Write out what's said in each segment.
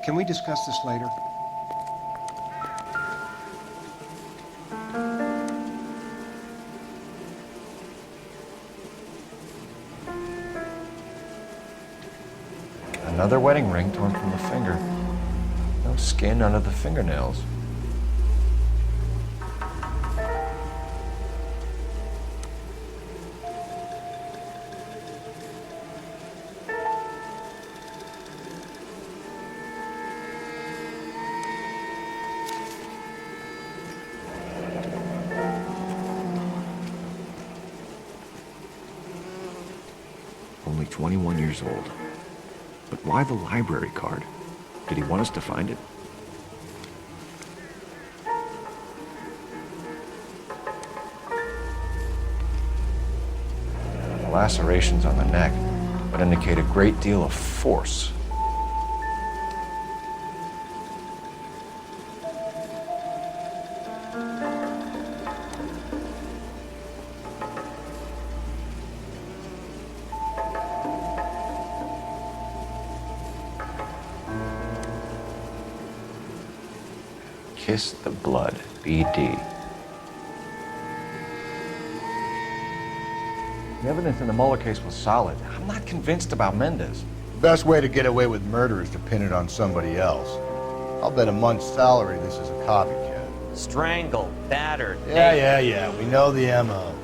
Can we discuss this later? Another wedding ring torn from the finger. No skin under the fingernails. Only 21 years old. But why the library card? Did he want us to find it? The lacerations on the neck would indicate a great deal of force. Kiss the blood, BD. The evidence in the Mueller case was solid. I'm not convinced about Mendez. The best way to get away with murder is to pin it on somebody else. I'll bet a month's salary this is a copycat. Strangled, battered. Yeah. We know the MO.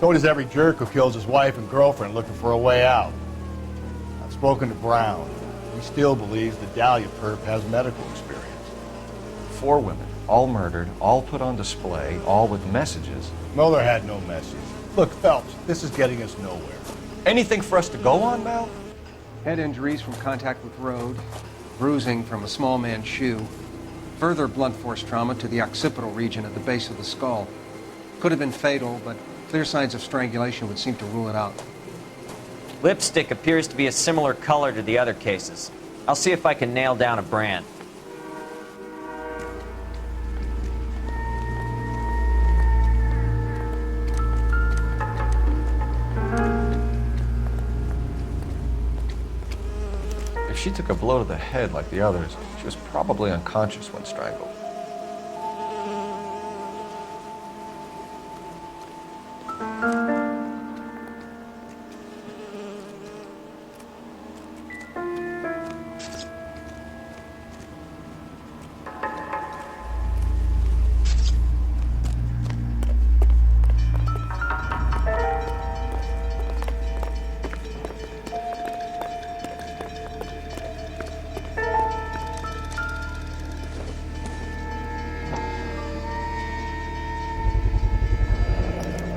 So does every jerk who kills his wife and girlfriend looking for a way out. I've spoken to Brown. He still believes the Dahlia perp has medical experience. 4 women, all murdered, all put on display, all with messages. Mueller had no message. Look, Phelps, this is getting us nowhere. Anything for us to go on, Mal? Head injuries from contact with road, bruising from a small man's shoe, further blunt force trauma to the occipital region at the base of the skull. Could have been fatal, but clear signs of strangulation would seem to rule it out. Lipstick appears to be a similar color to the other cases. I'll see if I can nail down a brand. If she took a blow to the head like the others, she was probably unconscious when strangled.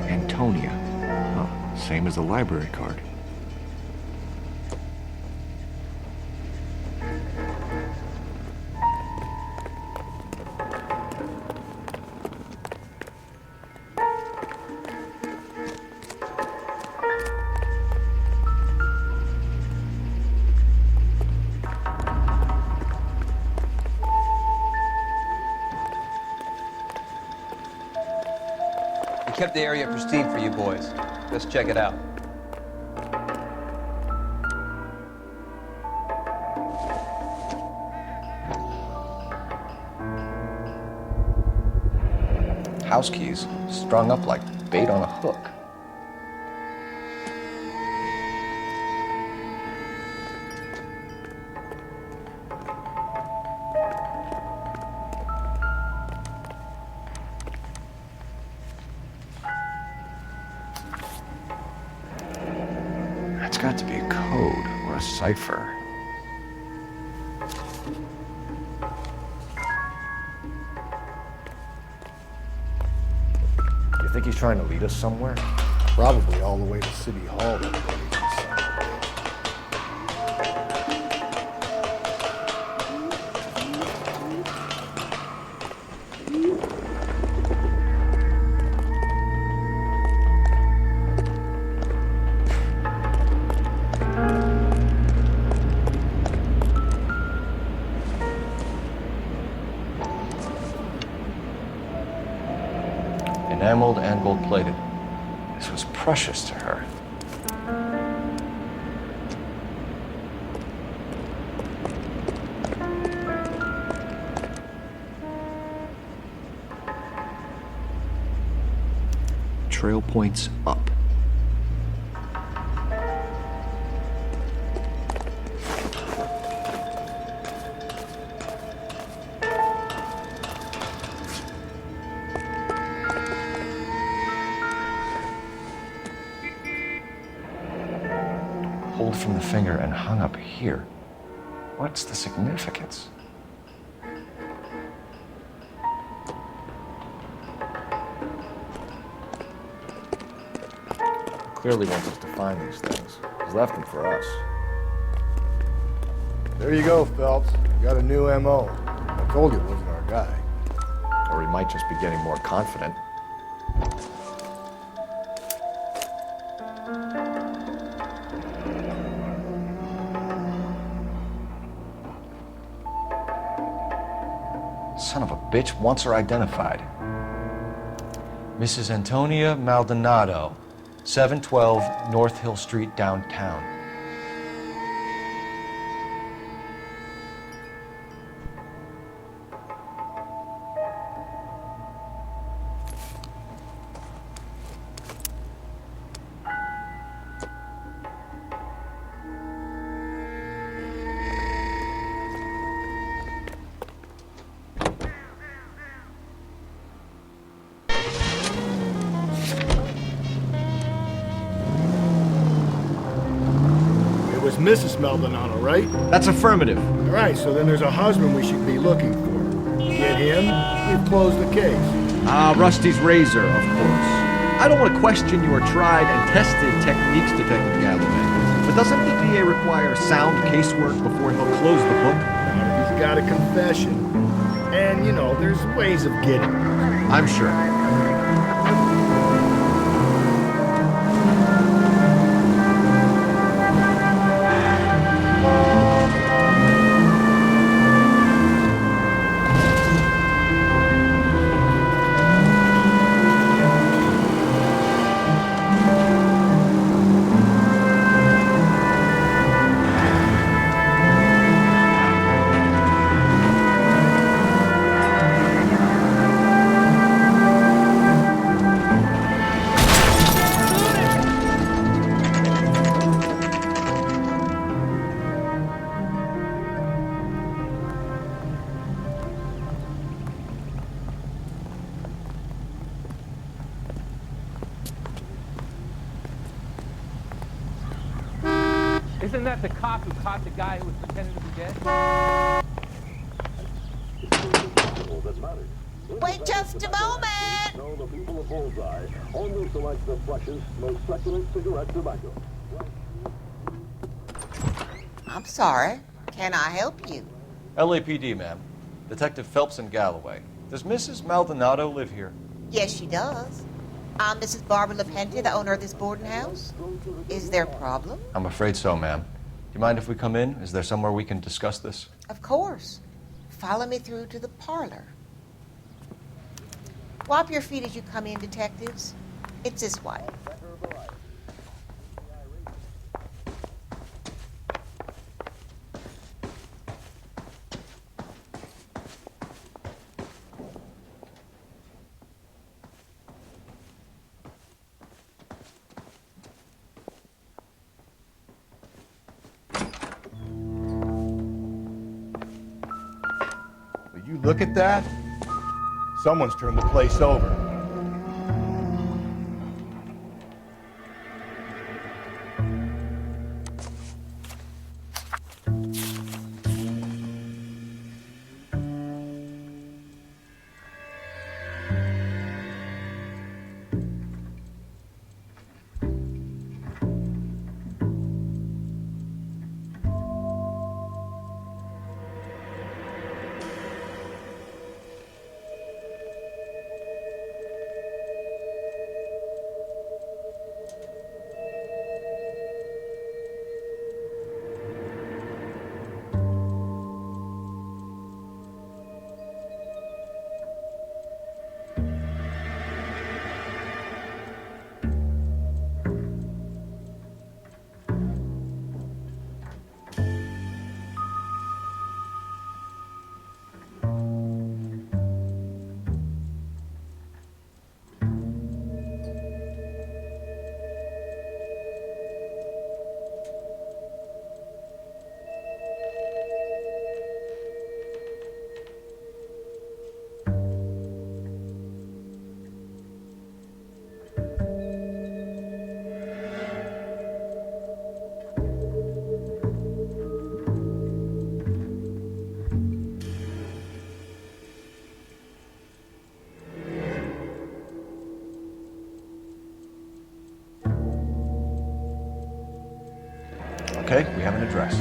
Antonia. Oh, same as the library card. Kept the area pristine for you boys. Let's check it out. House keys strung up like bait on a hook. That's got to be a code or a cipher. You think he's trying to lead us somewhere? Probably all the way to City Hall. Enameled and gold-plated. This was precious to her. trail points up. Pulled from the finger and hung up here. What's the significance? Clearly wants us to find these things. He's left them for us. There you go, Phelps. You got a new M.O. I told you it wasn't our guy. Or he might just be getting more confident. Son of a bitch wants her identified. Mrs. Antonia Maldonado, 712 North Hill Street, downtown. It was Mrs. Maldonado, right? That's affirmative. All right, so then there's a husband we should be looking for. Get him, we've closed the case. Ah, Rusty's razor, of course. I don't want to question your tried and tested techniques, Detective Galloway. But doesn't the DA require sound casework before he'll close the book? Now, if he's got a confession, and, you know, there's ways of getting it. I'm sure. Isn't that the cop who caught the guy who was pretending to be dead? Wait just a moment! The people of Bullseye only select the freshest, most succulent cigarette tobacco. I'm sorry. Can I help you? LAPD, ma'am. Detective Phelps and Galloway. Does Mrs. Maldonado live here? Yes, she does. I'm Mrs. Barbara LaPente, the owner of this boarding house. Is there a problem? I'm afraid so, ma'am. Do you mind if we come in? Is there somewhere we can discuss this? Of course. Follow me through to the parlor. Wipe your feet as you come in, detectives. It's this way. Will you look at that? Someone's turned the place over. Okay, we have an address.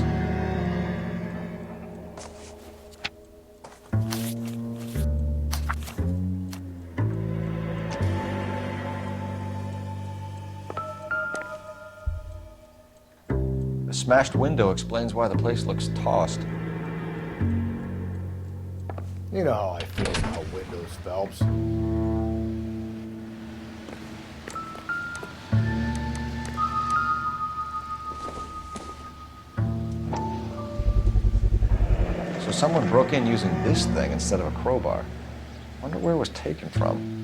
The smashed window explains why the place looks tossed. You know how I feel about windows, Phelps. So someone broke in using this thing instead of a crowbar. Wonder where it was taken from.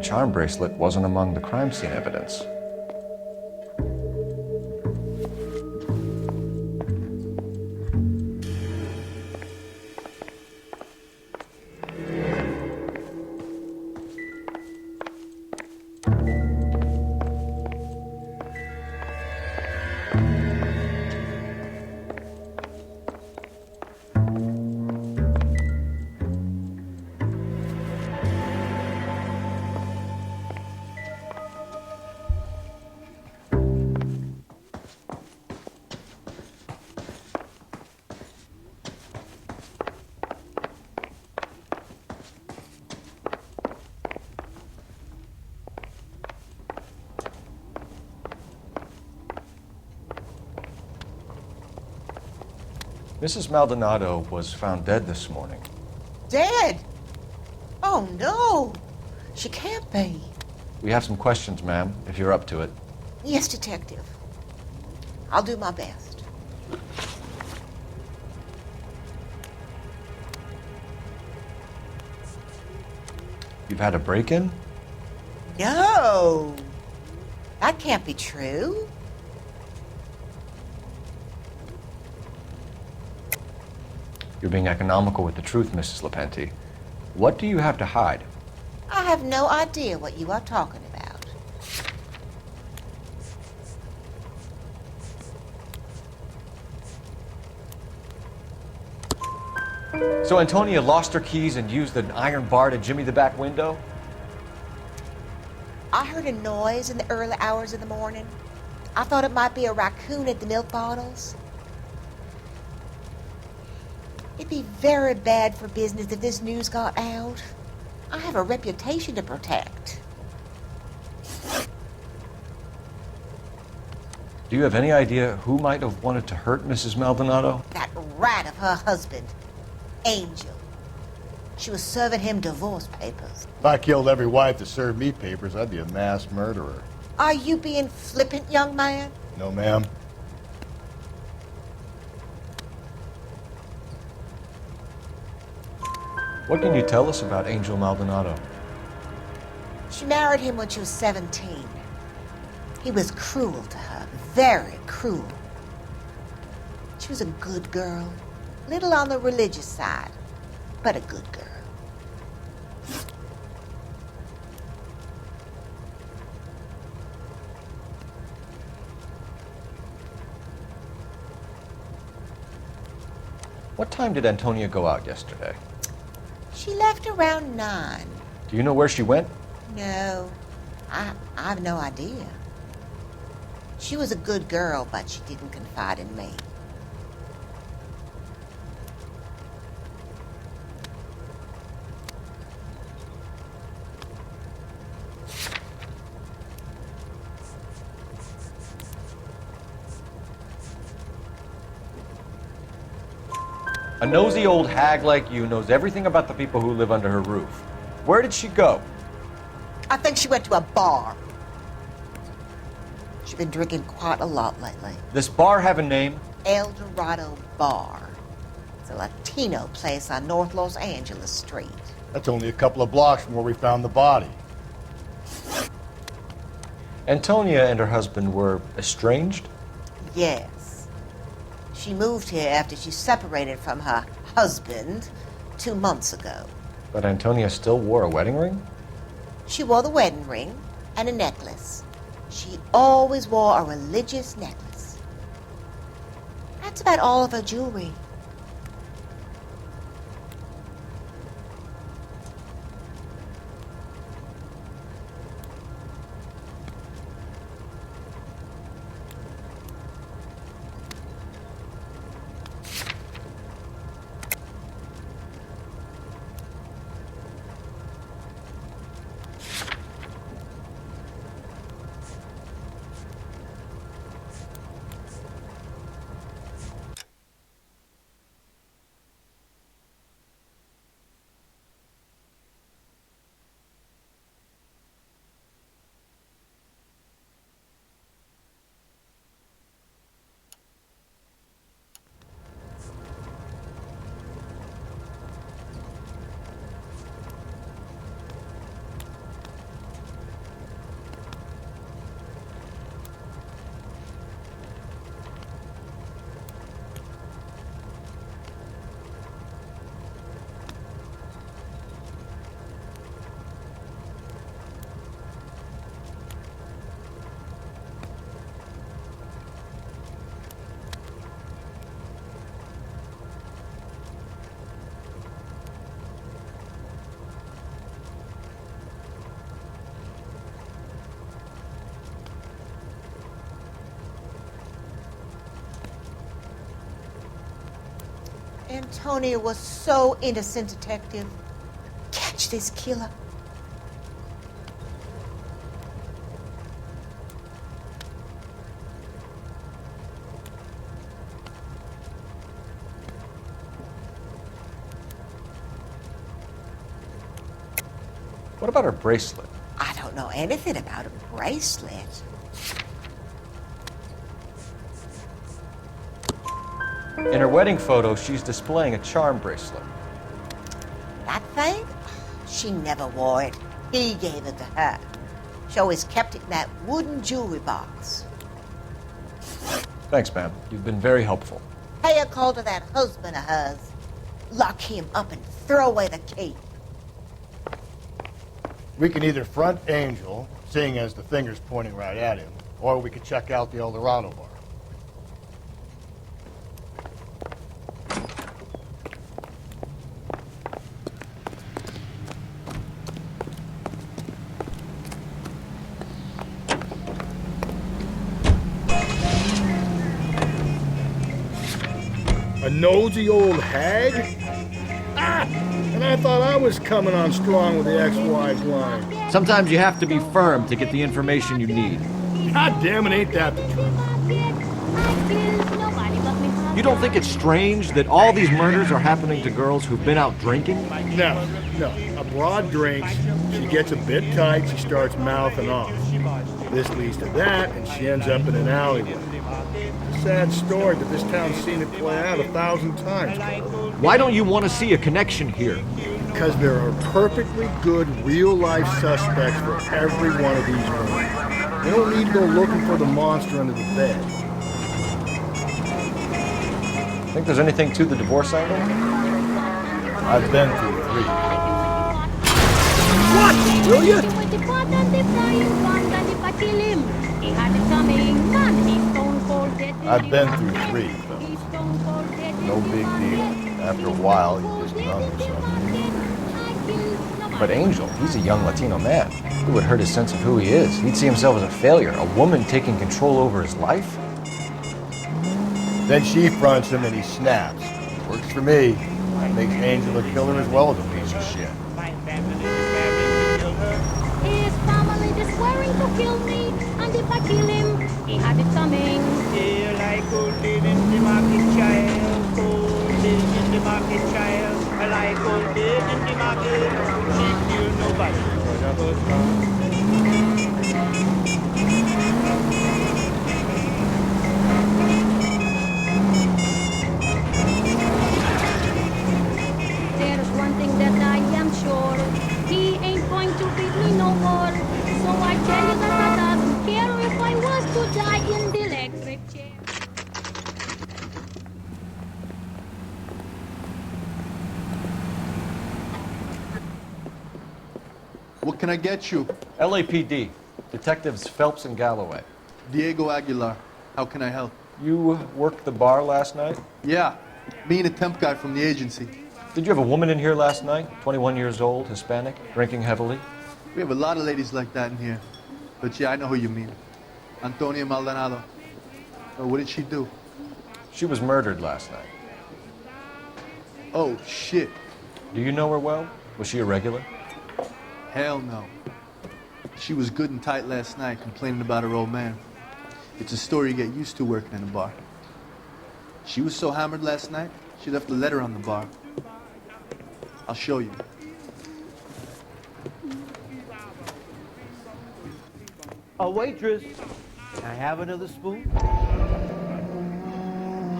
Charm bracelet wasn't among the crime scene evidence. Mrs. Maldonado was found dead this morning. Dead? Oh, no. She can't be. We have some questions, ma'am, if you're up to it. Yes, Detective. I'll do my best. You've had a break-in? No. That can't be true. You're being economical with the truth, Mrs. Lepenti. What do you have to hide? I have no idea what you are talking about. So Antonia lost her keys and used an iron bar to jimmy the back window? I heard a noise in the early hours of the morning. I thought it might be a raccoon at the milk bottles. It'd be very bad for business if this news got out. I have a reputation to protect. Do you have any idea who might have wanted to hurt Mrs. Maldonado? That rat of her husband, Angel. She was serving him divorce papers. If I killed every wife that served me papers, I'd be a mass murderer. Are you being flippant, young man? No, ma'am. What can you tell us about Angel Maldonado? She married him when she was 17. He was cruel to her, very cruel. She was a good girl, little on the religious side, but a good girl. What time did Antonia go out yesterday? She left around 9. Do you know where she went? No, I have no idea. She was a good girl, but she didn't confide in me. A nosy old hag like you knows everything about the people who live under her roof. Where did she go? I think she went to a bar. She's been drinking quite a lot lately. This bar have a name? El Dorado Bar. It's a Latino place on North Los Angeles Street. That's only a couple of blocks from where we found the body. Antonia and her husband were estranged? Yes. She moved here after she separated from her husband 2 months ago. But Antonia still wore a wedding ring? She wore the wedding ring and a necklace. She always wore a religious necklace. That's about all of her jewelry. Antonia was so innocent, detective. Catch this killer. What about her bracelet? I don't know anything about a bracelet. In her wedding photo, she's displaying a charm bracelet. That thing? She never wore it. He gave it to her. She always kept it in that wooden jewelry box. Thanks, ma'am. You've been very helpful. Pay a call to that husband of hers. Lock him up and throw away the key. We can either front Angel, seeing as the finger's pointing right at him, or we could check out the El Dorado bar. A nosy old hag? Ah! And I thought I was coming on strong with the ex-wife line. Sometimes you have to be firm to get the information you need. God damn it, ain't that the truth? You don't think it's strange that all these murders are happening to girls who've been out drinking? No. A broad drinks, she gets a bit tight, she starts mouthing off. This leads to that, and she ends up in an alleyway. It's a sad story, but this town's seen it play out 1,000 times. Why don't you want to see a connection here? Because there are perfectly good real-life suspects for every one of these murders. You don't need to go looking for the monster under the bed. Think there's anything to the divorce angle? I've been through 3. What? Will you? I've been through 3, fellas. No big deal. After a while, you just numb yourself. But Angel, he's a young Latino man. It would hurt his sense of who he is. He'd see himself as a failure, a woman taking control over his life. Then she fronts him and he snaps. Works for me. Makes Angel a killer as well as a piece of shit. His family is swearing to kill me, and if I kill him, he had it coming. Here I could live in the market child, cold in the the market, child. I like old days in the market. She killed nobody for the husband. There's one thing that I am sure. He ain't going to beat me no more. So I tell you that I doesn't care if I was to die in the electric chair. What can I get you? LAPD. Detectives Phelps and Galloway. Diego Aguilar. How can I help? You worked the bar last night? Yeah. Me and a temp guy from the agency. Did you have a woman in here last night? 21 years old, Hispanic, drinking heavily? We have a lot of ladies like that in here. But yeah, I know who you mean. Antonia Maldonado. Oh, what did she do? She was murdered last night. Oh, shit. Do you know her well? Was she a regular? Hell no. She was good and tight last night, complaining about her old man. It's a story you get used to working in a bar. She was so hammered last night, she left a letter on the bar. I'll show you. A waitress. Can I have another spoon?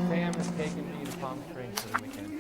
Sam has taken me to Palm Springs for the weekend.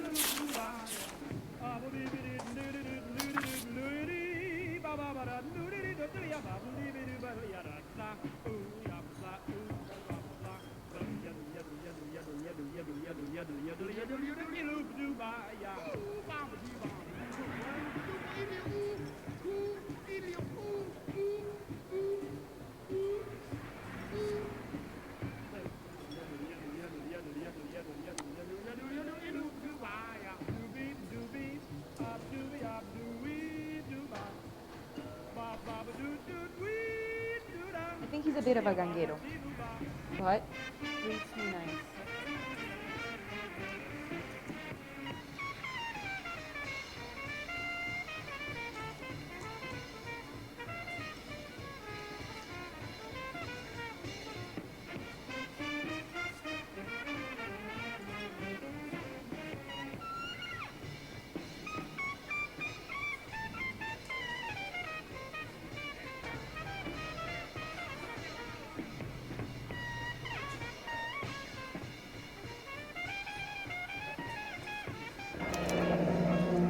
I think he's a bit of a ganguero, but treats me nice.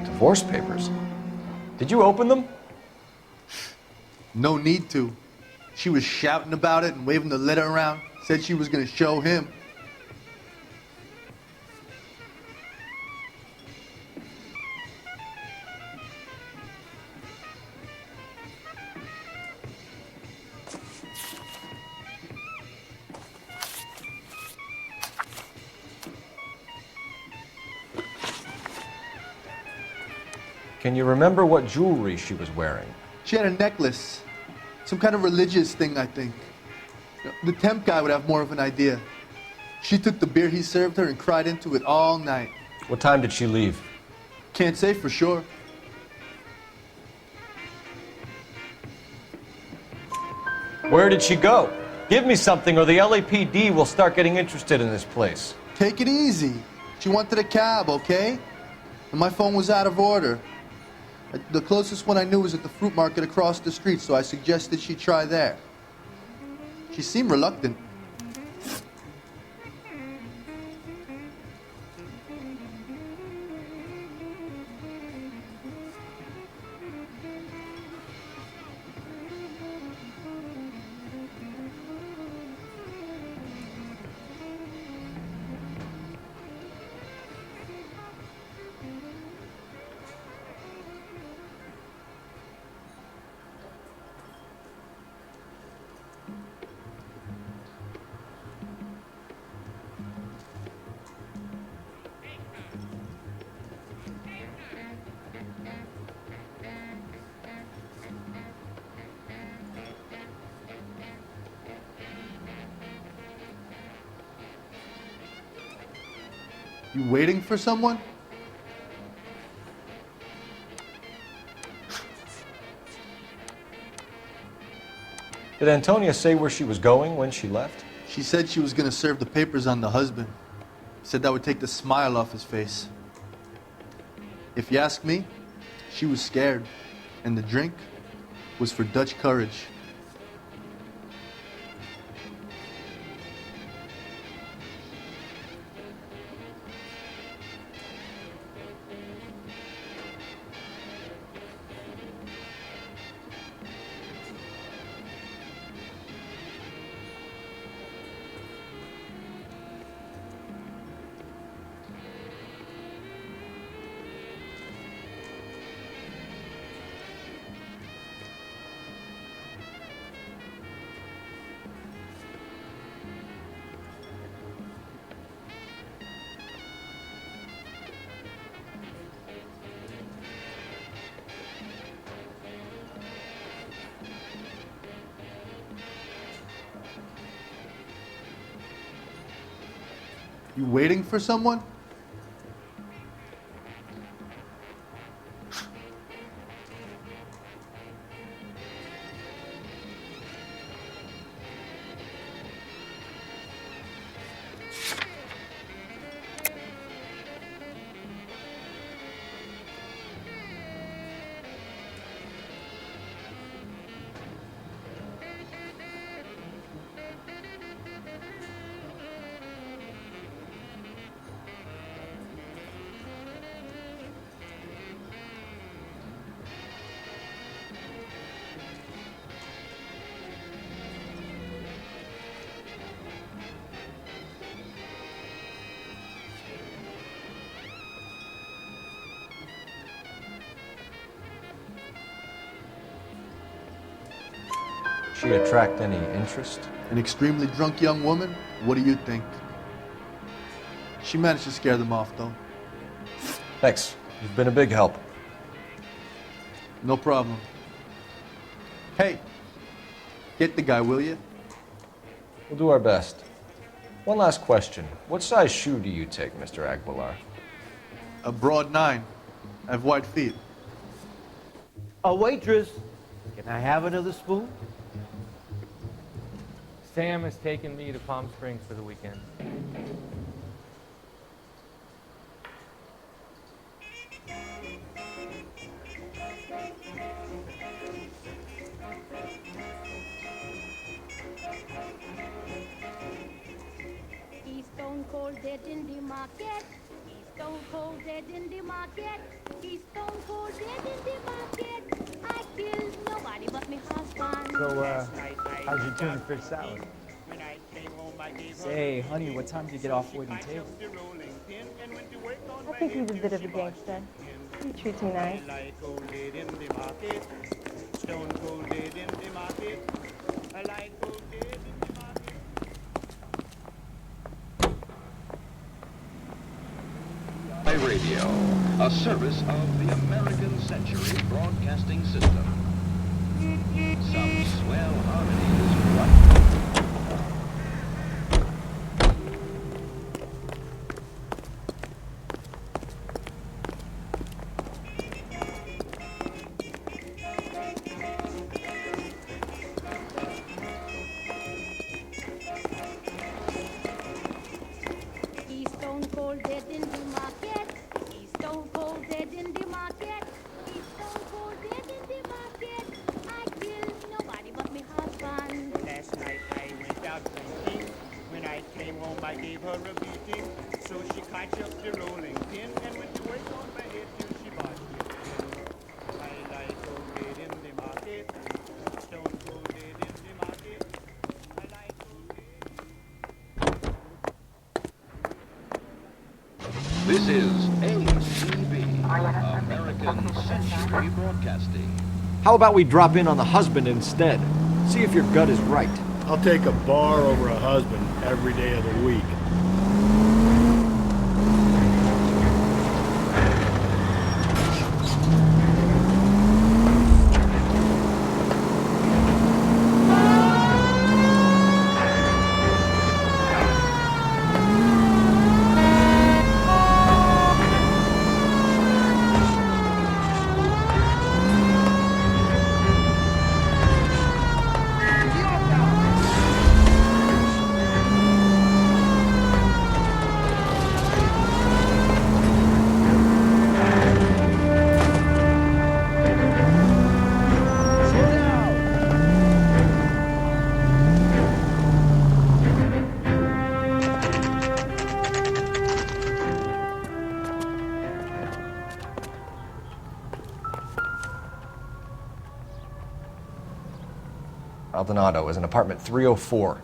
Divorce papers. Did you open them? No need to. She was shouting about it and waving the letter around. Said she was going to show him. Can you remember what jewelry she was wearing? She had a necklace. Some kind of religious thing, I think. The temp guy would have more of an idea. She took the beer he served her and cried into it all night. What time did she leave? Can't say for sure. Where did she go? Give me something or the LAPD will start getting interested in this place. Take it easy. She wanted a cab, okay? And my phone was out of order. The closest one I knew was at the fruit market across the street, so I suggested she try there. She seemed reluctant. You waiting for someone? Did Antonia say where she was going when she left? She said she was going to serve the papers on the husband. Said that would take the smile off his face. If you ask me, she was scared, and the drink was for Dutch courage. You waiting for someone? She attract any interest? An extremely drunk young woman? What do you think? She managed to scare them off, though. Thanks. You've been a big help. No problem. Hey, get the guy, will you? We'll do our best. One last question. What size shoe do you take, Mr. Aguilar? A broad 9. I have wide feet. A waitress, can I have another spoon? Sam has taken me to Palm Springs for the weekend. He's stone cold dead in the market. He's stone cold dead in the market. He's stone cold dead in the market. I killed nobody but me husband. So, how's your tuna fish salad? Say, honey, what time did you get off waiting table? I think he's a bit of a gangster. He treats me nice. Radio, a service of the American Century Broadcasting System. Some swell harmonies right. He's stone cold dead in the market. He's stone cold dead in the market. He's stone cold dead in the market. I killed nobody but me husband. Last night I went out drinking. When I came home I gave her a beating. So she caught up the rolling pin and went to work on my head till she bought me a pin. I lie cold dead in the market. Stone cold dead in the market. I lie cold dead. This is ACB, American Century Broadcasting. How about we drop in on the husband instead? See if your gut is right. I'll take a bar over a husband every day of the week. Maldonado is in apartment 304.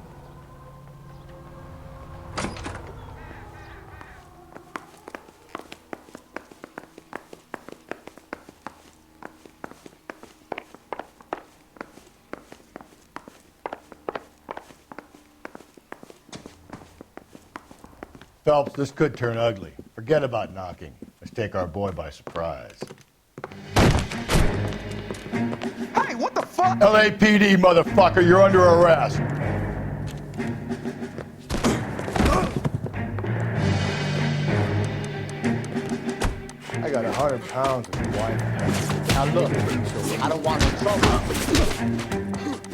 Phelps, this could turn ugly. Forget about knocking. Let's take our boy by surprise. Hey, what the fuck? LAPD, motherfucker, you're under arrest. I got 100 pounds of wife. Now look, I don't want no trouble.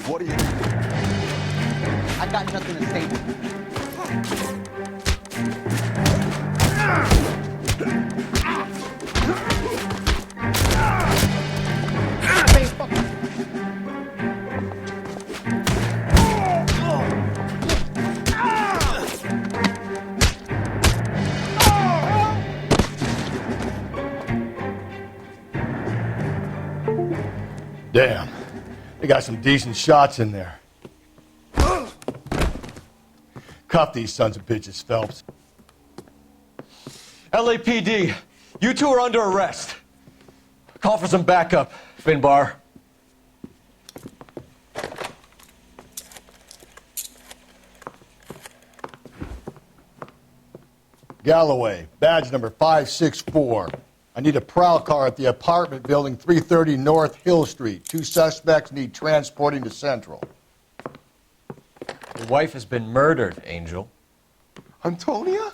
What are you? I got nothing to say to you. Damn, they got some decent shots in there. Cuff these sons of bitches, Phelps. LAPD, you two are under arrest. Call for some backup, Finbar. Galloway, badge number 564. I need a prowl car at the apartment building 330 North Hill Street. 2 suspects need transporting to Central. Your wife has been murdered, Angel. Antonia?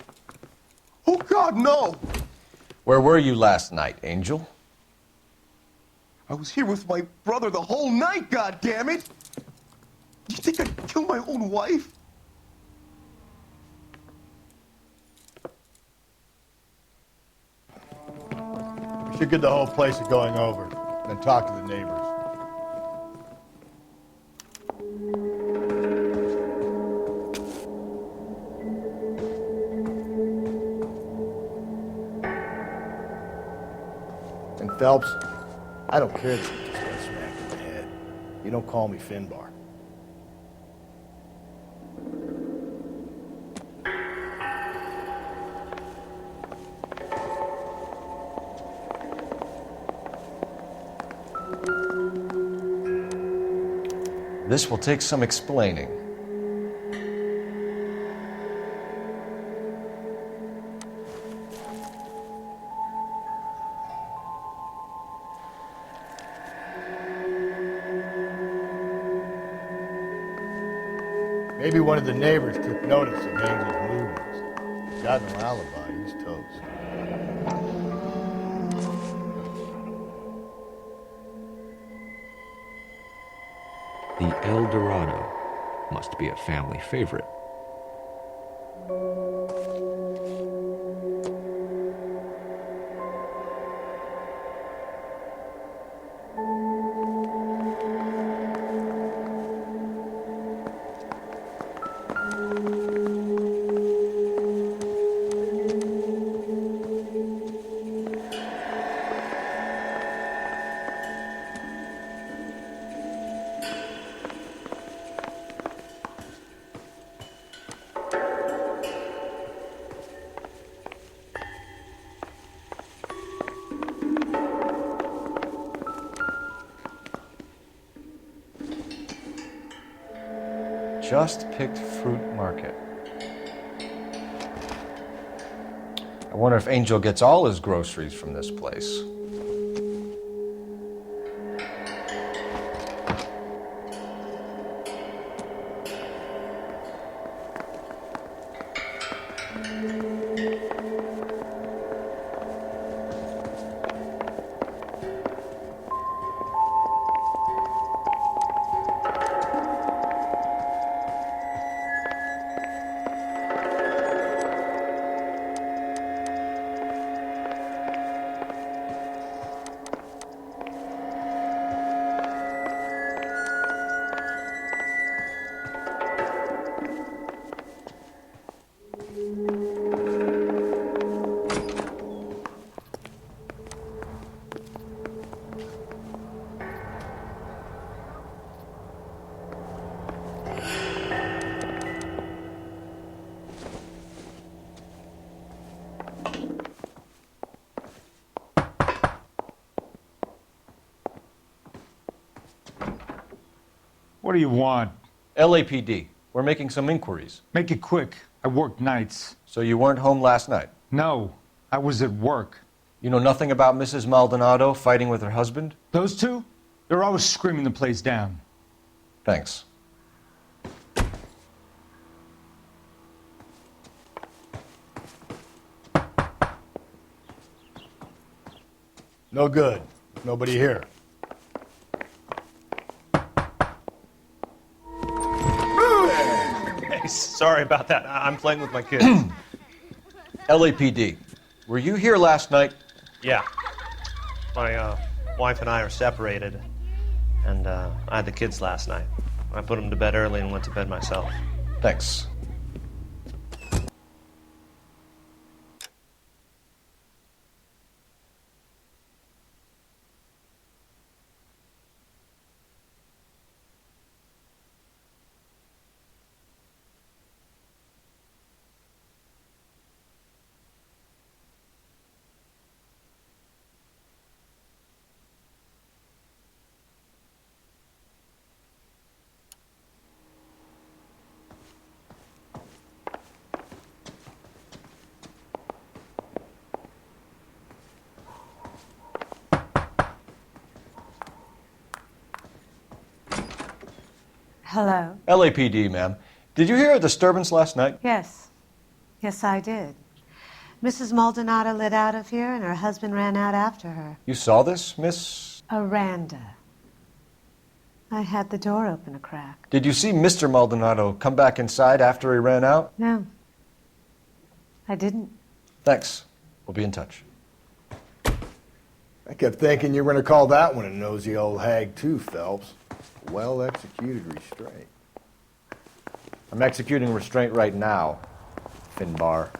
Oh, God, no! Where were you last night, Angel? I was here with my brother the whole night, goddammit! You think I'd kill my own wife? We should get the whole place going over, then talk to the neighbors. And Phelps, I don't care that you just got smacked in the head. You don't call me Finbar. This will take some explaining. Maybe one of the neighbors took notice of Angel's movements. He's got no alibi. He's toast. The El Dorado must be a family favorite. Just picked fruit market. I wonder if Angel gets all his groceries from this place. What do you want? LAPD. We're making some inquiries. Make it quick. I work nights. So you weren't home last night? No, I was at work. You know nothing about Mrs. Maldonado fighting with her husband? Those two? They're always screaming the place down. Thanks. No good. Nobody here. Hey, sorry about that. I'm playing with my kids. LAPD. Were you here last night? Yeah. My wife and I are separated, and I had the kids last night. I put them to bed early and went to bed myself. Thanks. Hello? LAPD, ma'am. Did you hear a disturbance last night? Yes. Yes, I did. Mrs. Maldonado lit out of here, and her husband ran out after her. You saw this, Miss? Aranda. I had the door open a crack. Did you see Mr. Maldonado come back inside after he ran out? No. I didn't. Thanks. We'll be in touch. I kept thinking you were going to call that one a nosy old hag too, Phelps. Well-executed restraint. I'm executing restraint right now, Finbar.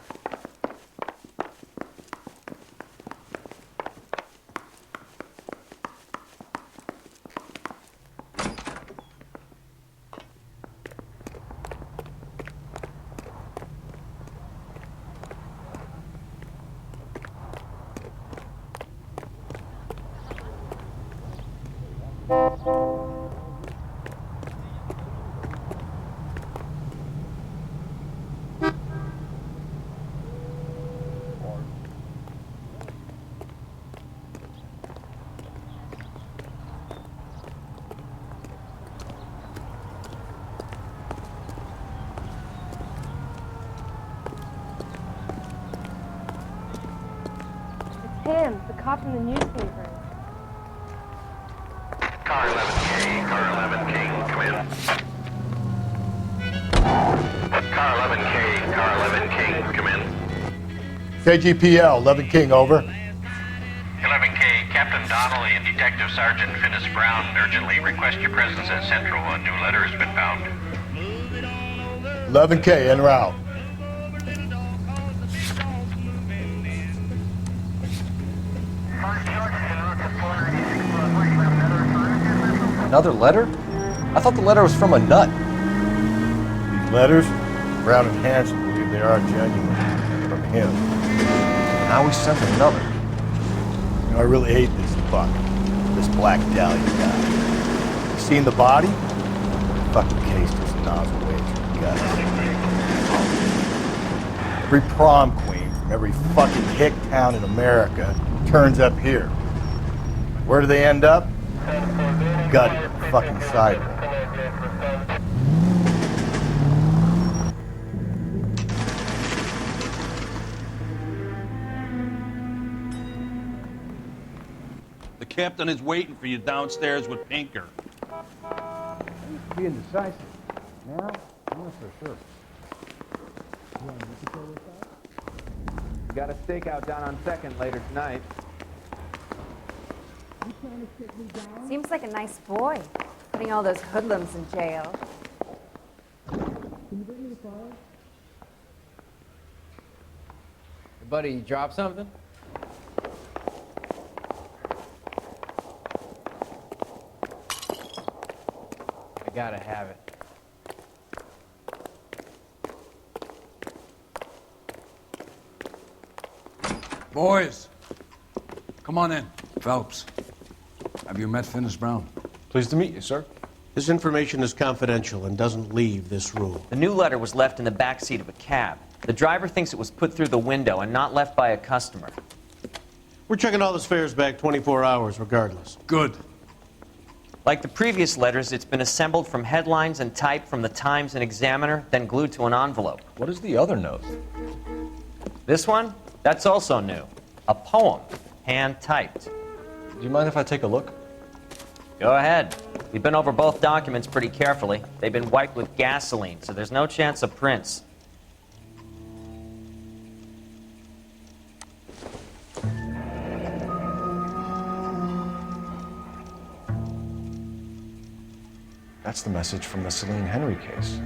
Him, the cop in the newspaper. Car 11K, car 11K, come in. Car 11K, car 11K, come in. KGPL, 11 King, over. 11K, Captain Donnelly and Detective Sergeant Finis Brown urgently request your presence at Central. A new letter has been found. 11K, en route. Another letter? I thought the letter was from a nut. These letters, Brown and Hanson believe they are genuine. From him. Now we sent another. You know, I really hate this fuck. This Black Dahlia guy. You seen the body? Fucking case just nozzle away through the gut. Every prom queen from every fucking hick town in America turns up here. Where do they end up? Gutted, fucking sidewalk. The captain is waiting for you downstairs with Pinker. Be indecisive. Now, I'm not so sure. We got a stakeout down on 2nd later tonight. Seems like a nice boy, putting all those hoodlums in jail. Hey, buddy, you drop something? I gotta have it. Boys, come on in. Phelps, have you met Finis Brown? Pleased to meet you, sir. This information is confidential and doesn't leave this room. The new letter was left in the back seat of a cab. The driver thinks it was put through the window and not left by a customer. We're checking all the fares back 24 hours regardless. Good. Like the previous letters, it's been assembled from headlines and typed from the Times and Examiner, then glued to an envelope. What is the other note? This one? That's also new. A poem, hand-typed. Do you mind if I take a look? Go ahead. We've been over both documents pretty carefully. They've been wiped with gasoline, so there's no chance of prints. That's the message from the Celine Henry case.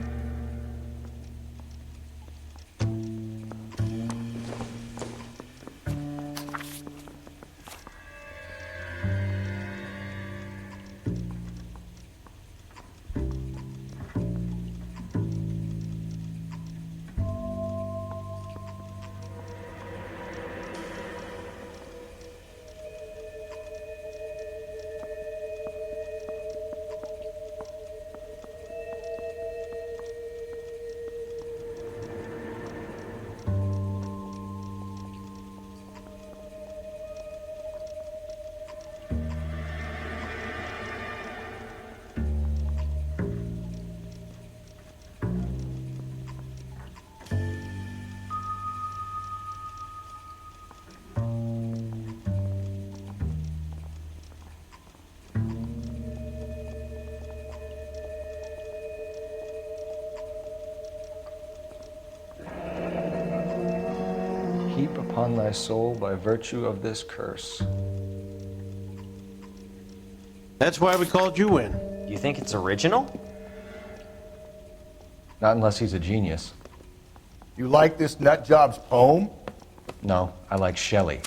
Heap upon thy soul by virtue of this curse. That's why we called you in. Do you think it's original? Not unless he's a genius. You like this nutjob's poem? No, I like Shelley.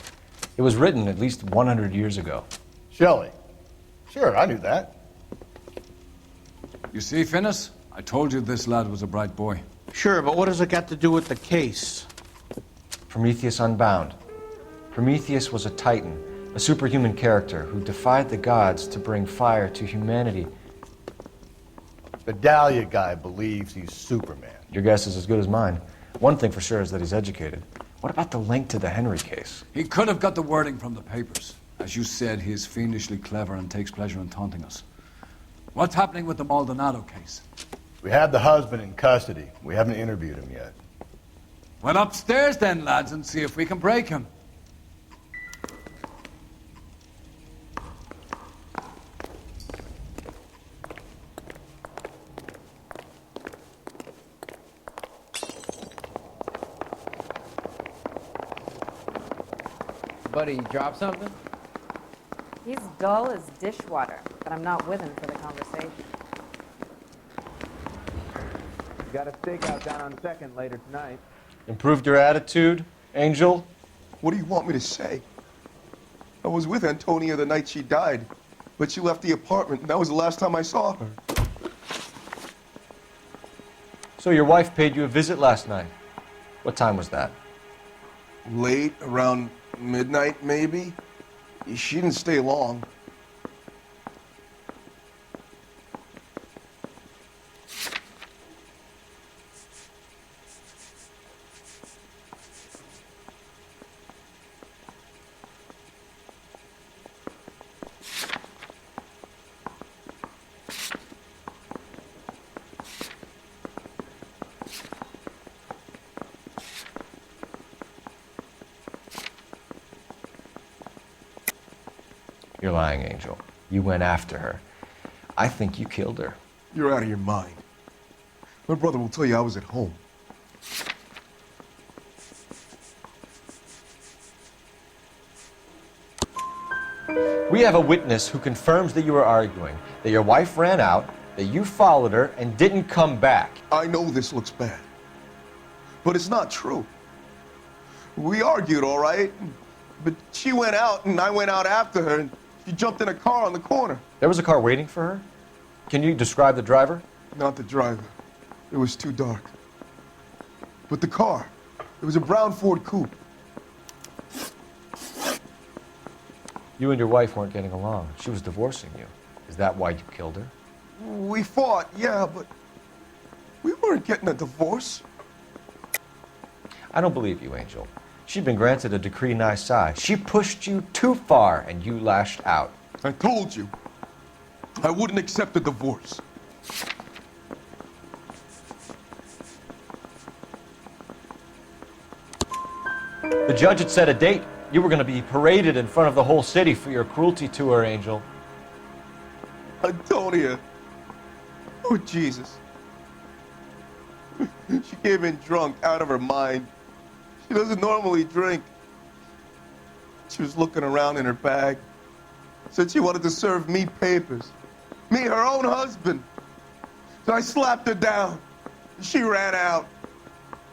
It was written at least 100 years ago. Shelley? Sure, I knew that. You see, Finnis? I told you this lad was a bright boy. Sure, but what has it got to do with the case? Prometheus Unbound. Prometheus was a titan, a superhuman character who defied the gods to bring fire to humanity. The Dahlia guy believes he's Superman. Your guess is as good as mine. One thing for sure is that he's educated. What about the link to the Henry case? He could have got the wording from the papers. As you said, he is fiendishly clever and takes pleasure in taunting us. What's happening with the Maldonado case? We have the husband in custody. We haven't interviewed him yet. Well, upstairs then, lads, and see if we can break him. Buddy, you drop something? He's dull as dishwater, but I'm not with him for the conversation. You got a stakeout down on 2nd later tonight. Improved your attitude, Angel? What do you want me to say? I was with Antonia the night she died, but she left the apartment, and that was the last time I saw her. So your wife paid you a visit last night. What time was that? Late, around midnight, maybe? She didn't stay long. You're lying, Angel. You went after her. I think you killed her. You're out of your mind. My brother will tell you I was at home. We have a witness who confirms that you were arguing, that your wife ran out, that you followed her, and didn't come back. I know this looks bad, but it's not true. We argued, all right, but she went out and I went out after her, and she jumped in a car on the corner. There was a car waiting for her? Can you describe the driver? Not the driver. It was too dark. But the car, it was a brown Ford coupe. You and your wife weren't getting along. She was divorcing you. Is that why you killed her? We fought, yeah, but we weren't getting a divorce. I don't believe you, Angel. She'd been granted a decree nisi. She pushed you too far, and you lashed out. I told you, I wouldn't accept a divorce. The judge had set a date. You were going to be paraded in front of the whole city for your cruelty to her, Angel. Antonia. Oh, Jesus. She came in drunk, out of her mind. She doesn't normally drink. She was looking around in her bag. Said she wanted to serve me papers. Me, her own husband. So I slapped her down. She ran out.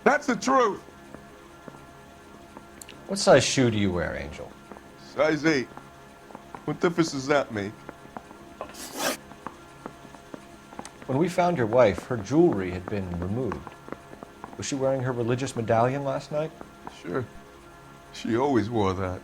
That's the truth. What size shoe do you wear, Angel? Size 8. What difference does that make? When we found your wife, her jewelry had been removed. Was she wearing her religious medallion last night? Sure. She always wore that.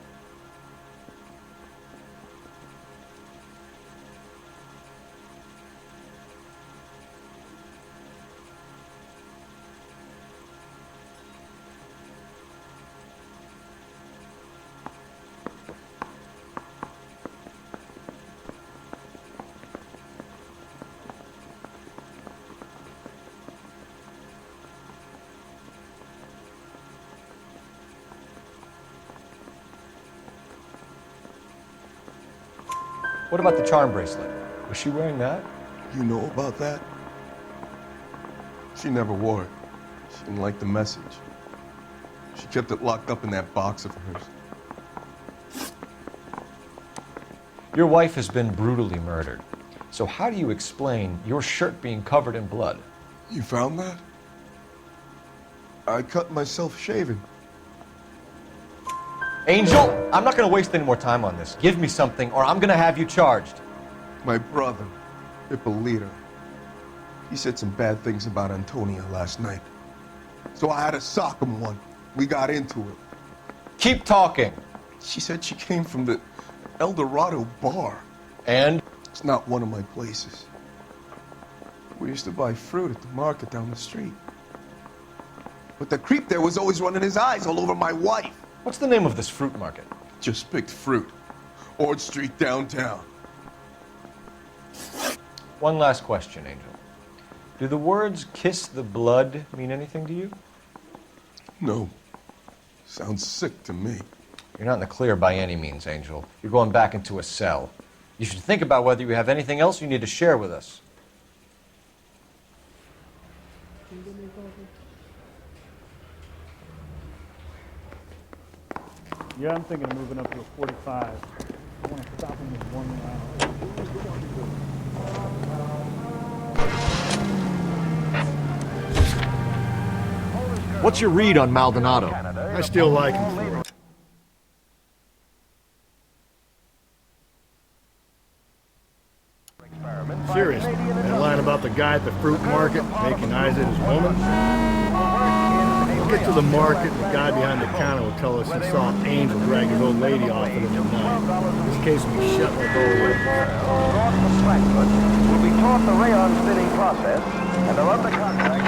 What about the charm bracelet? Was she wearing that? You know about that? She never wore it. She didn't like the message. She kept it locked up in that box of hers. Your wife has been brutally murdered. So how do you explain your shirt being covered in blood? You found that? I cut myself shaving. Angel, I'm not going to waste any more time on this. Give me something or I'm going to have you charged. My brother, Ippolito, he said some bad things about Antonia last night. So I had to sock him one. We got into it. Keep talking. She said she came from the El Dorado bar. And? It's not one of my places. We used to buy fruit at the market down the street. But the creep there was always running his eyes all over my wife. What's the name of this fruit market? Just picked fruit. Ord Street downtown. One last question, Angel. Do the words kiss the blood mean anything to you? No. Sounds sick to me. You're not in the clear by any means, Angel. You're going back into a cell. You should think about whether you have anything else you need to share with us. Yeah, I'm thinking of moving up to a 45. I want to stop him with one round. What's your read on Maldonado? I still like him for it. Seriously, that line about the guy at the fruit market making eyes at his woman? We'll get to the market and the guy behind the counter will tell us he saw Angel drag his old lady off in the night. This case will be shut like always. Will be taught the rayon spinning process and are under contract.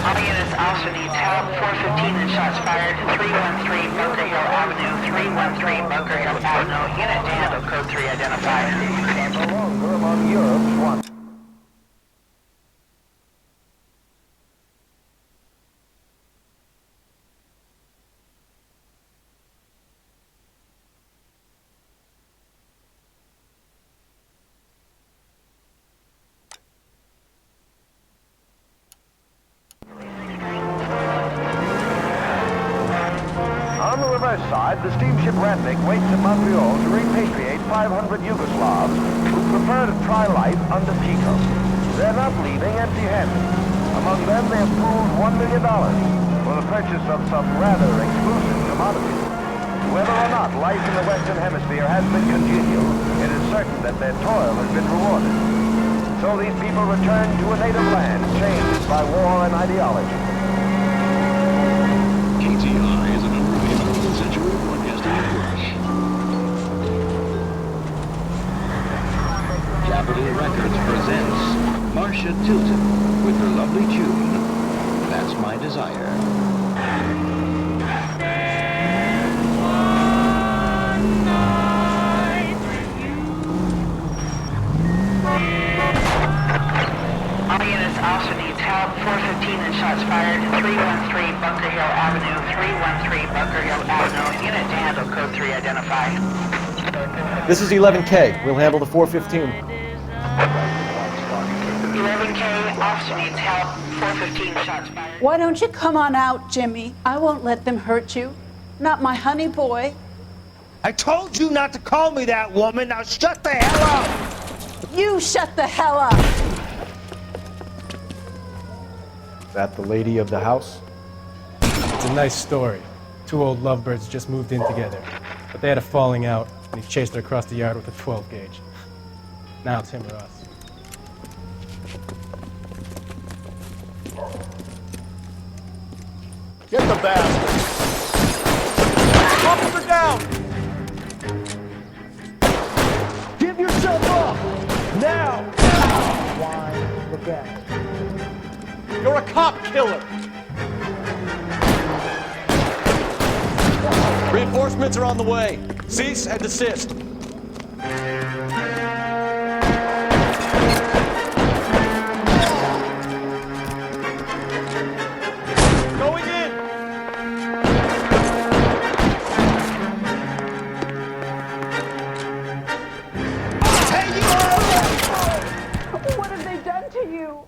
All units also need help. 415 and shots fired. 313 Bunker Hill Avenue. 313 Bunker Hill Avenue. Unit to handle code 3 identified. No longer among Europe's wanted. On the reverse side, the steamship Ratnik waits in Montreal to repatriate 500 Yugoslavs who prefer to try life under Tito. They're not leaving empty-handed. Among them, they have pooled $1 million for the purchase of some rather exclusive commodities. Whether or not life in the Western Hemisphere has been congenial, it is certain that their toil has been rewarded. So these people return to a native land changed by war and ideology. KTI is a member of the American Century Broadcasting Network. Capitol Records presents Patricia Tilton with her lovely tune, That's My Desire. All units also needs help. 415 and shots fired. 313 Bunker Hill Avenue. 313 Bunker Hill Avenue. Unit to handle code 3 identify. This is 11K. We'll handle the 415. 11K, officer needs help. 415 shots fired. Why don't you come on out, Jimmy? I won't let them hurt you. Not my honey boy. I told you not to call me that, woman. Now shut the hell up. You shut the hell up. Is that the lady of the house? It's a nice story. Two old lovebirds just moved in together, but they had a falling out, and he chased her across the yard with a 12 gauge. Now it's him or us. Get the bastard! Officer down! Give yourself up! Now! Why? Look at it. You're a cop killer! Reinforcements are on the way. Cease and desist. Going in! What have they done to you?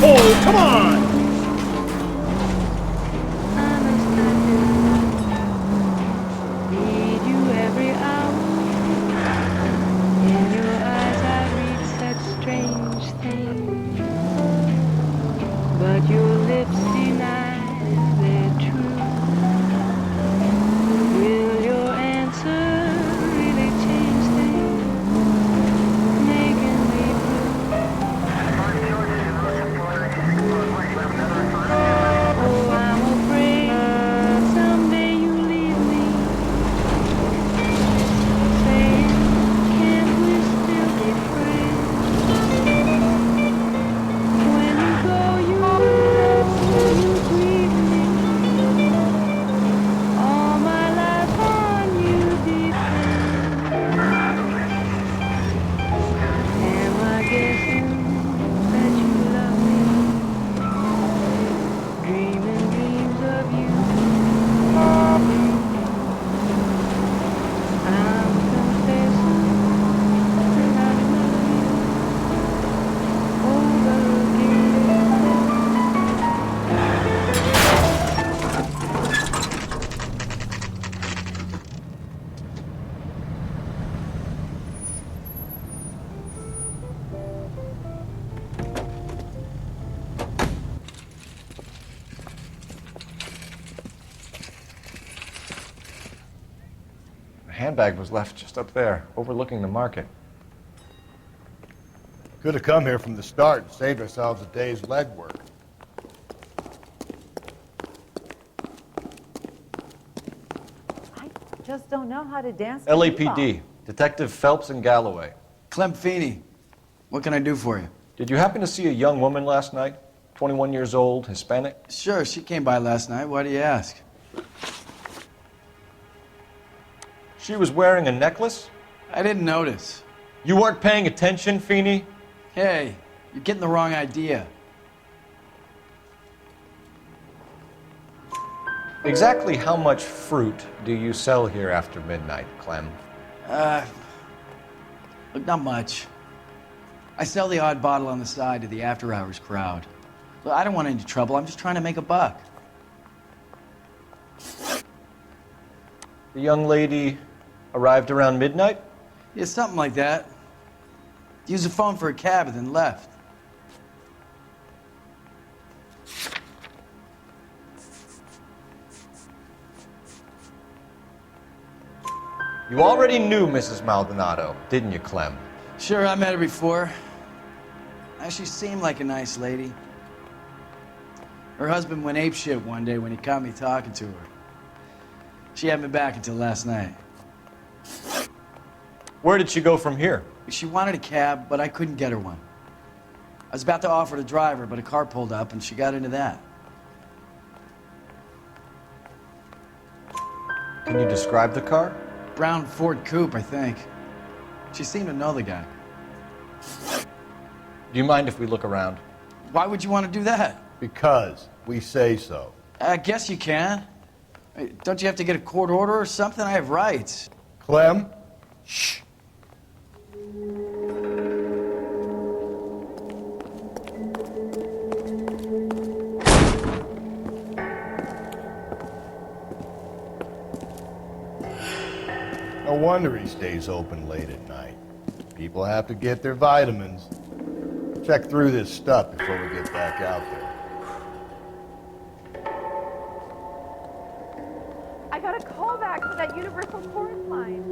Oh, come on! But your lips deny their truth. Will your answer really change things, making me blue? Oh, I'm afraid someday you leave me, saying, can't we still be friends? When you go, you grieve me. All my life on you depends. Am I guessing that you love me? Dreaming dreams of you. I'm confessing that I love you over again. The handbag was left just up there, overlooking the market. Could have come here from the start and saved ourselves a day's legwork. Just don't know how to dance. LAPD, Detective Phelps and Galloway. Clem Feeney, what can I do for you? Did you happen to see a young woman last night? 21 years old, Hispanic? Sure, she came by last night. Why do you ask? She was wearing a necklace? I didn't notice. You weren't paying attention, Feeney? Hey, you're getting the wrong idea. Exactly how much fruit do you sell here after midnight, Clem? Look, not much. I sell the odd bottle on the side to the after-hours crowd. Look, I don't want any trouble. I'm just trying to make a buck. The young lady arrived around midnight? Yeah, something like that. Used the phone for a cab and then left. You already knew Mrs. Maldonado, didn't you, Clem? Sure, I met her before. She seemed like a nice lady. Her husband went apeshit one day when he caught me talking to her. She had me back until last night. Where did she go from here? She wanted a cab, but I couldn't get her one. I was about to offer to drive her, but a car pulled up and she got into that. Can you describe the car? Brown Ford Coupe, I think. She seemed to know the guy. Do you mind if we look around? Why would you want to do that? Because we say so. I guess you can. Don't you have to get a court order or something? I have rights. Clem? Shh. No wonder he stays open late at night. People have to get their vitamins. Check through this stuff before we get back out there. I got a call back for that universal chorus line.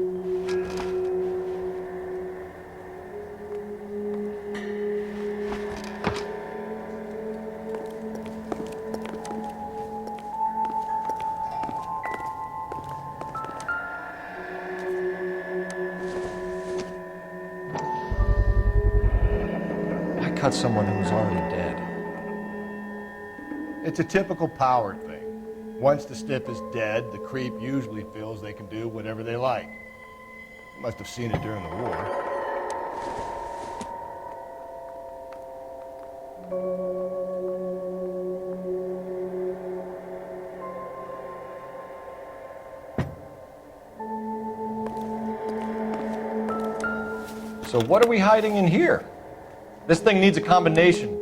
Cut someone who was already dead. It's a typical power thing. Once the stiff is dead, the creep usually feels they can do whatever they like. You must have seen it during the war. So what are we hiding in here? This thing needs a combination.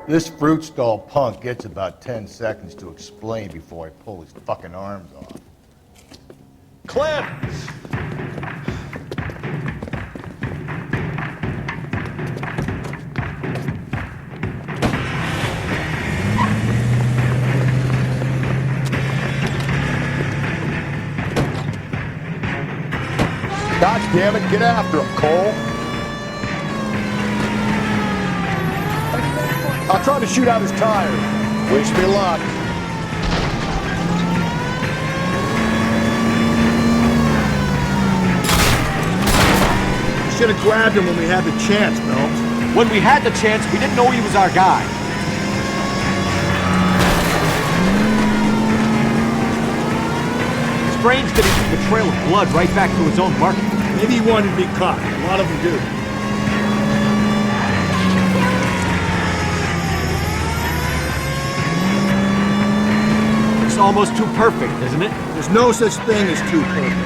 This fruit stall punk gets about 10 seconds to explain before I pull his fucking arms off. Clem! God damn it, get after him, Cole. I'll try to shoot out his tires. Wish me luck. You should have grabbed him when we had the chance, Mills. When we had the chance, we didn't know he was our guy. Strange that he leave a trail of blood right back to his own market. Maybe he wanted to be caught. A lot of them do. It's almost too perfect, isn't it? There's no such thing as too perfect.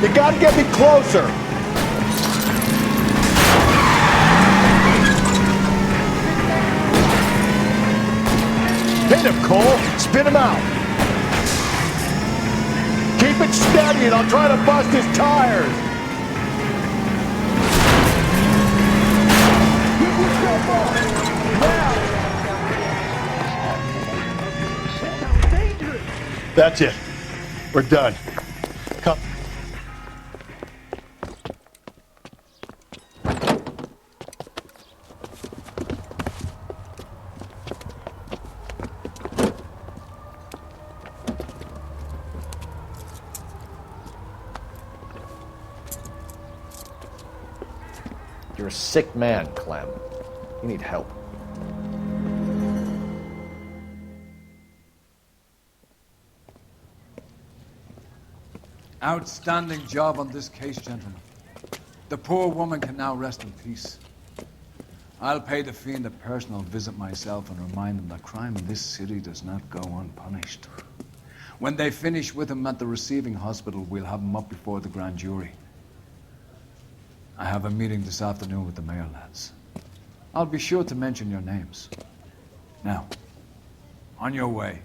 You gotta get me closer! Hit him, Cole! Spin him out! Keep it steady and I'll try to bust his tires! That's it. We're done. Come. You're a sick man, Clem. You need help. Outstanding job on this case, gentlemen. The poor woman can now rest in peace. I'll pay the fiend a personal visit myself and remind him that crime in this city does not go unpunished. When they finish with him at the receiving hospital, we'll have him up before the grand jury. I have a meeting this afternoon with the mayor lads. I'll be sure to mention your names. Now, on your way.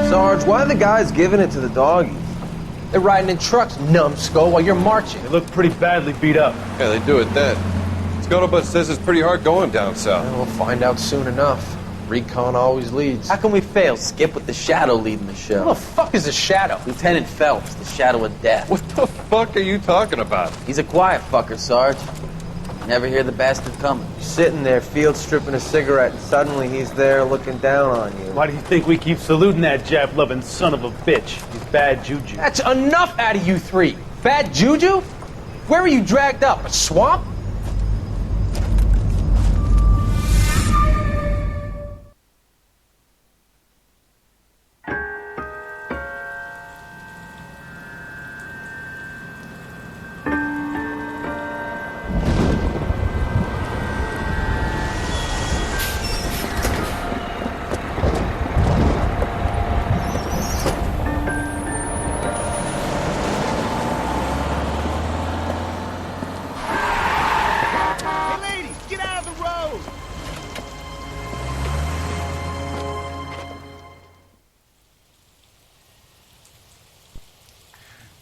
Sarge, why are the guys giving it to the doggies? They're riding in trucks, numbskull, while you're marching. They look pretty badly beat up. Yeah, they do at that. Scuttlebutt says it's pretty hard going down south. Well, we'll find out soon enough. Recon always leads. How can we fail? Skip with the Shadow leading the show. Who the fuck is the Shadow? Lieutenant Phelps, the Shadow of Death. What the fuck are you talking about? He's a quiet fucker, Sarge. Never hear the bastard coming. You're sitting there, field stripping a cigarette, and suddenly he's there looking down on you. Why do you think we keep saluting that Jap-loving son of a bitch? He's bad juju. That's enough out of you three. Bad juju? Where were you dragged up? A swamp?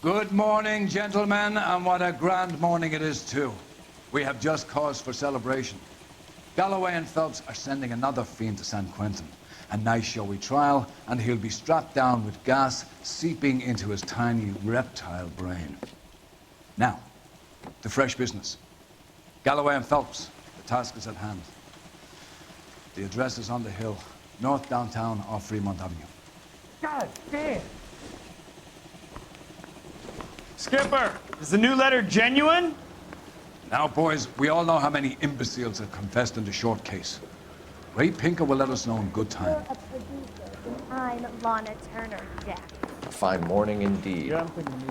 Good morning, gentlemen, and what a grand morning it is, too. We have just cause for celebration. Galloway and Phelps are sending another fiend to San Quentin. A nice showy trial, and he'll be strapped down with gas seeping into his tiny reptile brain. Now, to fresh business. Galloway and Phelps, the task is at hand. The address is on the hill, north downtown off Fremont Avenue. God damn! Skipper, is the new letter genuine? Now, boys, we all know how many imbeciles have confessed in the short case. Ray Pinker will let us know in good time. You're a producer, and I'm Lana Turner, Jack. A fine morning indeed.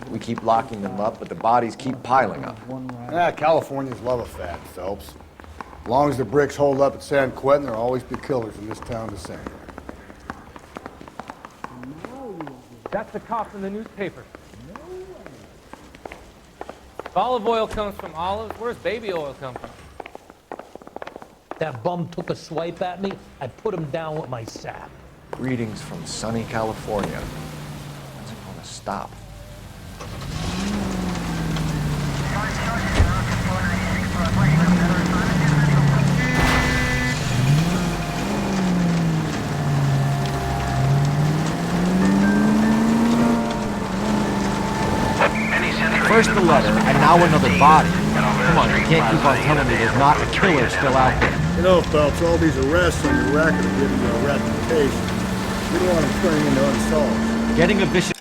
We keep locking them up, but the bodies keep piling up. Yeah, Californians love a fat, Phelps. As long as the bricks hold up at San Quentin, there'll always be killers in this town the same. That's the cop in the newspaper. If olive oil comes from olives, where's baby oil come from? That bum took a swipe at me, I put him down with my sap. Greetings from sunny California. When's it gonna stop? First the letter, and now another body. Come on, you can't keep on telling me there's not a killer still out there. You know, Phelps, all these arrests on your record are giving you a reputation. You don't want them turning into unsolved. Getting a vicious...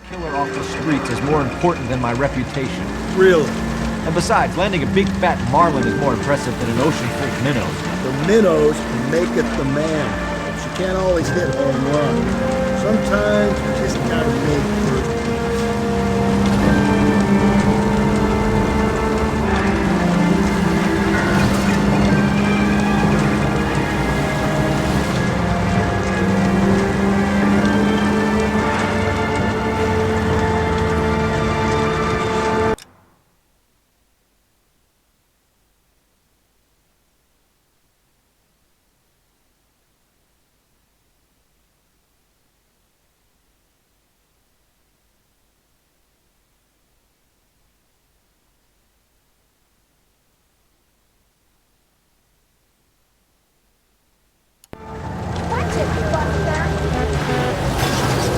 killer off the streets is more important than my reputation. Really? And besides, landing a big fat marlin is more impressive than an ocean full of minnows. The minnows maketh the man. But you can't always hit home runs. Sometimes you just gotta make birdies.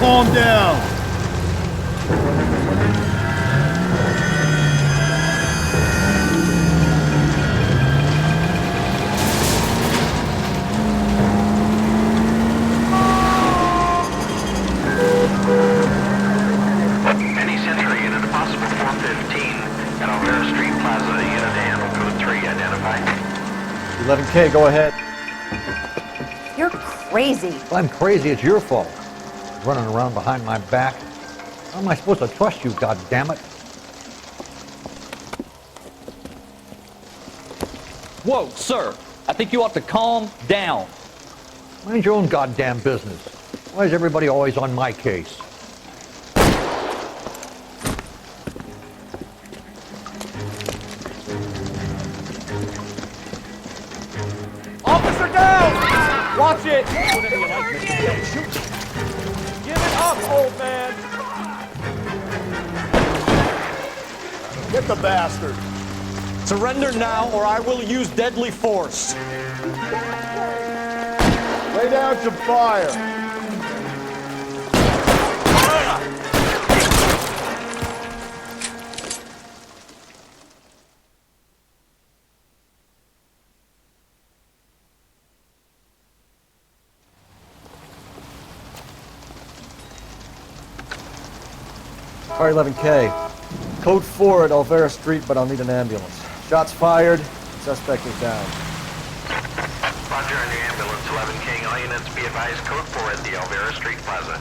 Calm down. Any Century unit, a possible 415 at Alvera Street Plaza, unit to handle code 3, identify. 11K, go ahead. You're crazy. If I'm crazy, it's your fault. Running around behind my back. How am I supposed to trust you, goddammit? Whoa, sir. I think you ought to calm down. Mind your own goddamn business. Why is everybody always on my case? Officer down! Watch it! Give it up, old man! Get the bastard. Surrender now, or I will use deadly force. Lay down some fire. All right, 11K. Code 4 at Alvera Street, but I'll need an ambulance. Shots fired. Suspect is down. Roger on your ambulance, 11K. All units be advised, code 4 at the Alvera Street Plaza.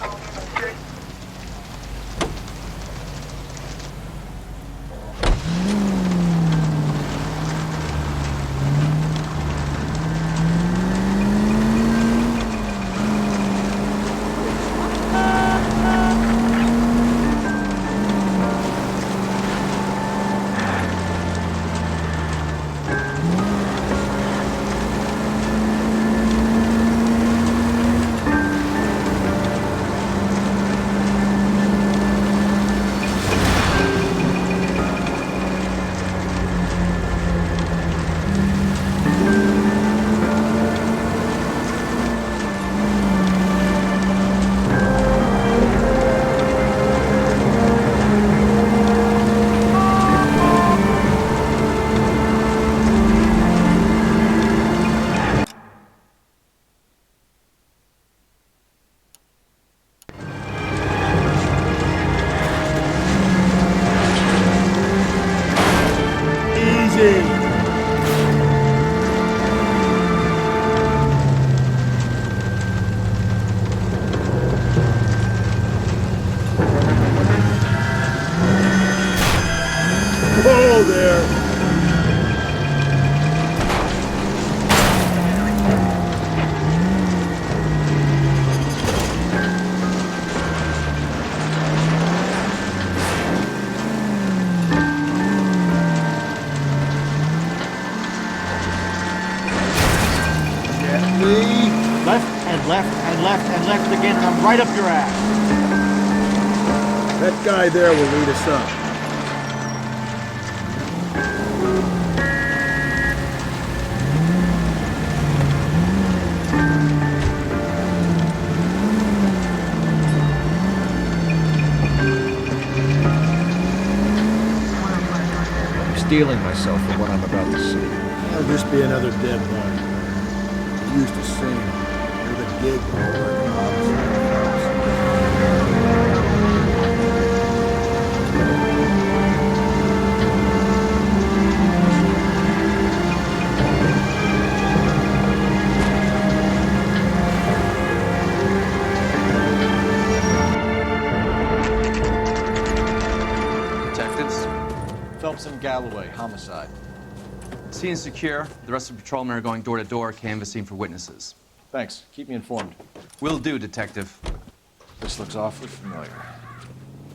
Whoa there. Gently. Left and left and left and left again, and I'm right up your ass. That guy there will lead us up. I'm steeling myself for what I'm about to see. That'll just be another dead body. You used to sing. You're the gig working opposite of the house. Detectives? Phelps and Galloway, homicide. Scene secure. The rest of the patrolmen are going door to door, canvassing for witnesses. Thanks. Keep me informed. Will do, Detective. This looks awfully familiar.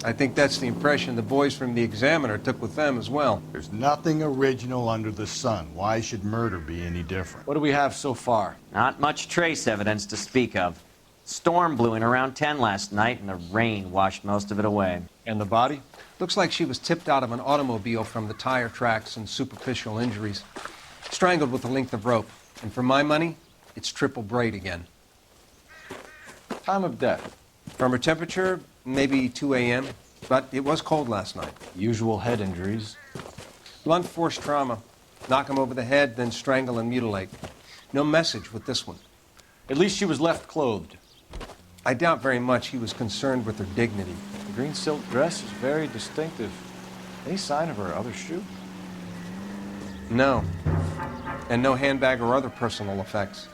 I think that's the impression the boys from the Examiner took with them as well. There's nothing original under the sun. Why should murder be any different? What do we have so far? Not much trace evidence to speak of. Storm blew in around 10 last night, and the rain washed most of it away. And the body? Looks like she was tipped out of an automobile from the tire tracks and superficial injuries. Strangled with a length of rope. And for my money, it's triple braid again. Time of death. From her temperature, maybe 2 a.m., but it was cold last night. Usual head injuries. Blunt force trauma. Knock him over the head, then strangle and mutilate. No message with this one. At least she was left clothed. I doubt very much he was concerned with her dignity. The green silk dress is very distinctive. Any sign of her other shoe? No. And no handbag or other personal effects.